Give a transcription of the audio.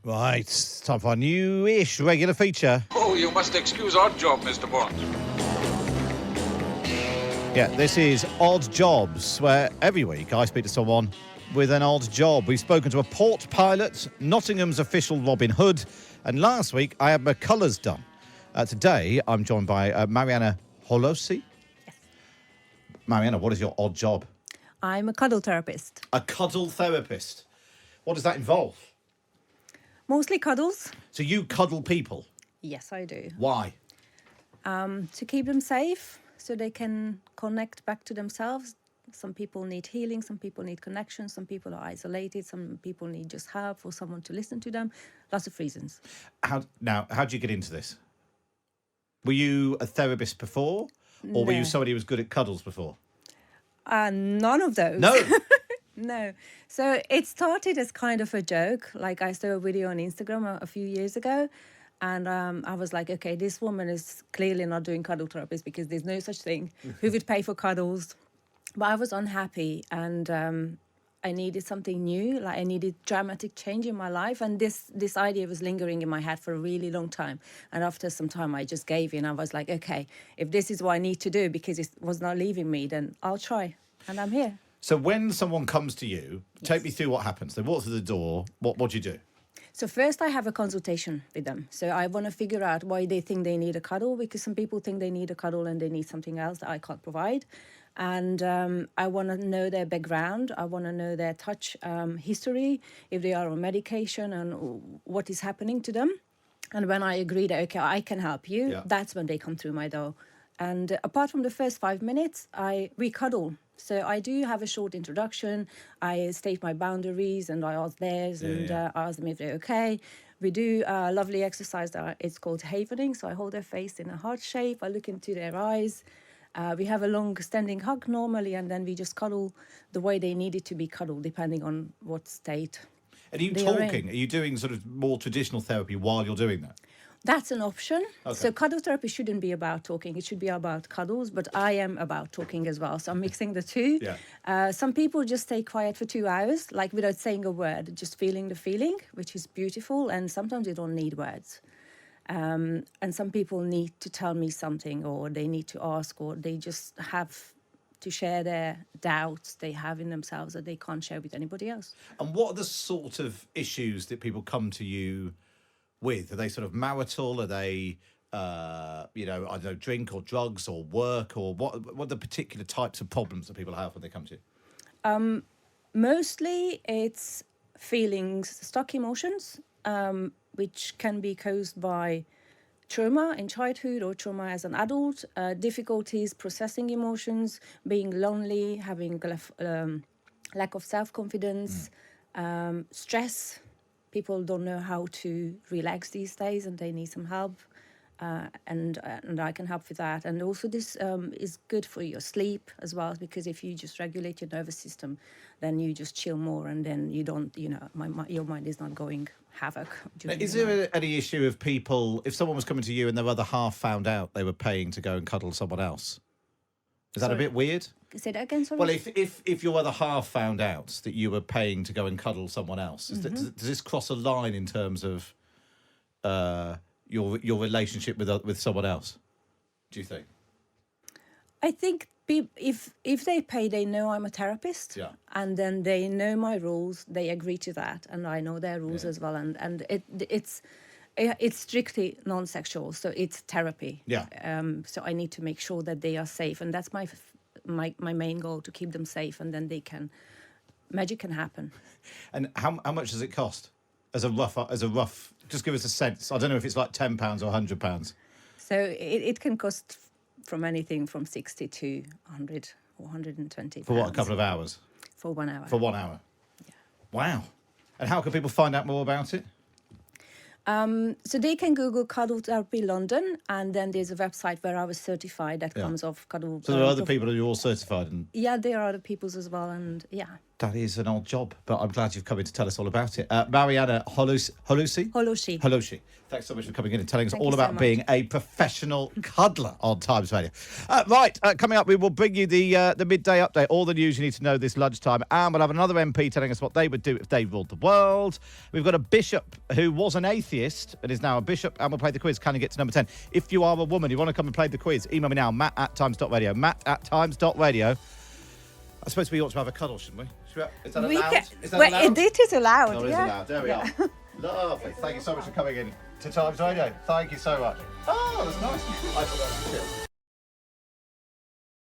Right, it's time for our new-ish regular feature. Oh, you must excuse Odd Job, Mr. Bond. Yeah, this is Odd Jobs, where every week I speak to someone with an odd job. We've spoken to a port pilot, Nottingham's official Robin Hood, and last week I had my colours done. Today I'm joined by Marianna Hollosi. Yes. Marianna, what is your odd job? I'm a cuddle therapist. A cuddle therapist. What does that involve? Mostly cuddles. So you cuddle people? Yes, I do. Why? To keep them safe so they can connect back to themselves. Some people need healing, some people need connection, some people are isolated, some people need just help or someone to listen to them. Lots of reasons. How did you get into this? Were you a therapist before? Or were you somebody who was good at cuddles before? None of those. No. No. So it started as kind of a joke. Like I saw a video on Instagram a few years ago. And I was like, okay, this woman is clearly not doing cuddle therapist because there's no such thing. Who would pay for cuddles? But I was unhappy and I needed something new. Like I needed dramatic change in my life. And this idea was lingering in my head for a really long time. And after some time, I just gave in. I was like, okay, if this is what I need to do because it was not leaving me, then I'll try. And I'm here. So when someone comes to you, take me through what happens. They walk through the door. What do you do? So first I have a consultation with them. So I want to figure out why they think they need a cuddle, because some people think they need a cuddle and they need something else that I can't provide. And I want to know their background. I want to know their touch history, if they are on medication and what is happening to them. And when I agree that, okay, I can help you, that's when they come through my door. And apart from the first 5 minutes, we cuddle. So I do have a short introduction. I state my boundaries and I ask theirs and I ask them if they're okay. We do a lovely exercise that it's called havening. So I hold their face in a heart shape. I look into their eyes. We have a long standing hug normally, and then we just cuddle the way they need it to be cuddled, depending on what state. And are you talking? Are you doing sort of more traditional therapy while you're doing that? That's an option. Okay. So cuddle therapy shouldn't be about talking. It should be about cuddles, but I am about talking as well. So I'm mixing the two. Yeah. Some people just stay quiet for 2 hours, like without saying a word, just feeling the feeling, which is beautiful. And sometimes they don't need words. And some people need to tell me something, or they need to ask, or they just have to share their doubts they have in themselves that they can't share with anybody else. And what are the sort of issues that people come to you with? Are they sort of marital? Are they, I don't know, drink or drugs or work? Or what are the particular types of problems that people have when they come to you? Mostly it's feelings, stuck emotions, which can be caused by trauma in childhood or trauma as an adult, difficulties processing emotions, being lonely, having lack of self-confidence, stress. People don't know how to relax these days and they need some help. And I can help with that. And also this is good for your sleep as well, because if you just regulate your nervous system, then you just chill more and then you don't, your mind is not going havoc. Is there any issue of people, if someone was coming to you and their other half found out they were paying to go and cuddle someone else? Is that a bit weird? Say that again, sorry? Well, if your other half found out that you were paying to go and cuddle someone else, does this cross a line in terms of your relationship with someone else, do you think? I think if they pay, they know I'm a therapist, and then they know my rules, they agree to that, and I know their rules as well, and it's strictly non-sexual, so it's therapy. So I need to make sure that they are safe, and that's my main goal, to keep them safe, and then magic can happen. And how much does it cost? As a rough, just give us a sense. I don't know if it's like £10 or £100. So it can cost from anything from 60 to 100 or 120. For what, a couple of hours? For 1 hour. For 1 hour? Yeah. Wow. And how can people find out more about it? So they can Google Cuddle Therapy London, and then there's a website where I was certified that comes off Cuddle. So there are other people who are all certified? Yeah, there are other people's as well, and yeah. That is an odd job, but I'm glad you've come in to tell us all about it. Marianna Hollosi? Holoshi. Holosi. Thanks so much for coming in and telling us Thank all you so about much. being a professional cuddler on Times Radio. Coming up, we will bring you the midday update, all the news you need to know this lunchtime, and we'll have another MP telling us what they would do if they ruled the world. We've got a bishop who was an atheist and is now a bishop, and we'll play the quiz. Can you get to number 10? If you are a woman, you want to come and play the quiz, email me now, matt@times.radio. Matt@times.radio. I suppose we ought to have a cuddle, shouldn't we? Is that allowed? Is that allowed? It is allowed. No, it is allowed. There we are. Lovely. Thank you so much for coming in to Times Radio. Thank you so much. Oh, that's nice. I thought that was chill.